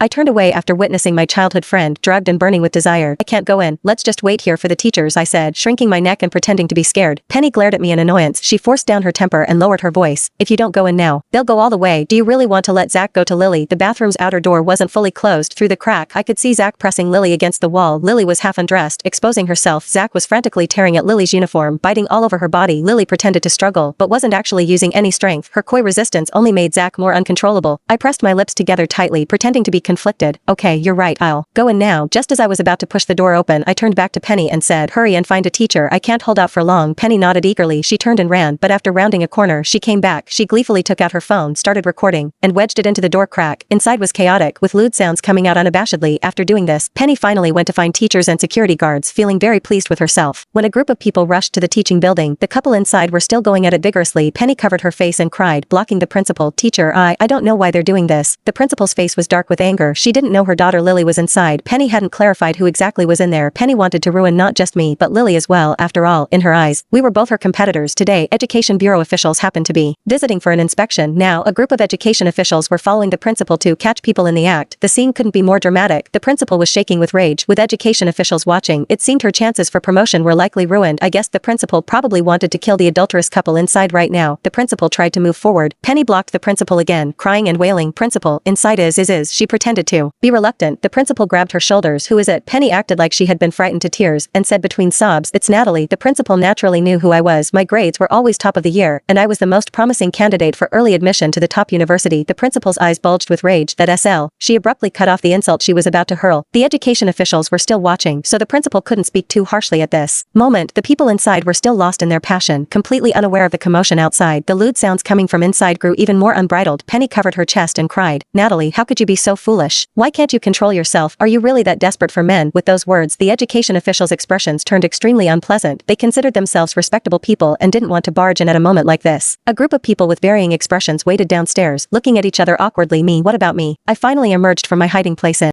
I turned away after witnessing my childhood friend drugged and burning with desire. I can't go in. Let's just wait here for the teachers, I said, shrinking my neck and pretending to be scared. Penny glared at me in annoyance. She forced down her temper and lowered her voice. If you don't go in now, they'll go all the way. Do you really want to let Zach go to Lily? The bathroom's outer door wasn't fully closed. Through the crack, I could see Zach pressing Lily against the wall. Lily was half undressed, exposing herself. Zach was frantically tearing at Lily's uniform, biting all over her body. Lily pretended to struggle, but wasn't actually using any strength. Her coy resistance only made Zach more uncontrollable. I pressed my lips together tightly, pretending to be conflicted. Okay, you're right, I'll go in now. Just as I was about to push the door open, I turned back to Penny and said, hurry and find a teacher. I can't hold out for long. Penny nodded eagerly. She turned and ran, but after rounding a corner, she came back. She gleefully took out her phone, started recording, and wedged it into the door crack. Inside was chaotic, with lewd sounds coming out unabashedly. After doing this, Penny finally went to find teachers and security guards, feeling very pleased with herself. When a group of people rushed to the teaching building, the couple inside were still going at it vigorously. Penny covered her face and cried, blocking the principal. Teacher, I don't know why they're doing this. The principal's face was dark with anger. She didn't know her daughter Lily was inside. Penny hadn't clarified who exactly was in there. Penny wanted to ruin not just me, but Lily as well. After all, in her eyes, we were both her competitors. Today, Education Bureau officials happened to be visiting for an inspection. Now, a group of education officials were following the principal to catch people in the act. The scene couldn't be more dramatic. The principal was shaking with rage. With education officials watching, it seemed her chances for promotion were likely ruined. I guess the principal probably wanted to kill the adulterous couple inside right now. The principal tried to move forward. Penny blocked the principal again, crying and wailing, principal, inside is. She pretended to be reluctant. The principal grabbed her shoulders. Who is it? Penny acted like she had been frightened to tears, and said between sobs, it's Natalie. The principal naturally knew who I was. My grades were always top of the year, and I was the most promising candidate for early admission to the top university. The principal's eyes bulged with rage. That SL. She abruptly cut off the insult she was about to hurl. The education officials were still watching, so the principal couldn't speak too harshly at this moment. The people inside were still lost in their passion, completely unaware of the commotion outside. The lewd sounds coming from inside grew even more unbridled. Penny covered her chest and cried, Natalie, how could you be so foolish? Why can't you control yourself? Are you really that desperate for men? With those words, the education officials' expressions turned extremely unpleasant. They considered themselves respectable people and didn't want to barge in at a moment like this. A group of people with varying expressions waited downstairs, looking at each other awkwardly. Me, what about me? I finally emerged from my hiding place in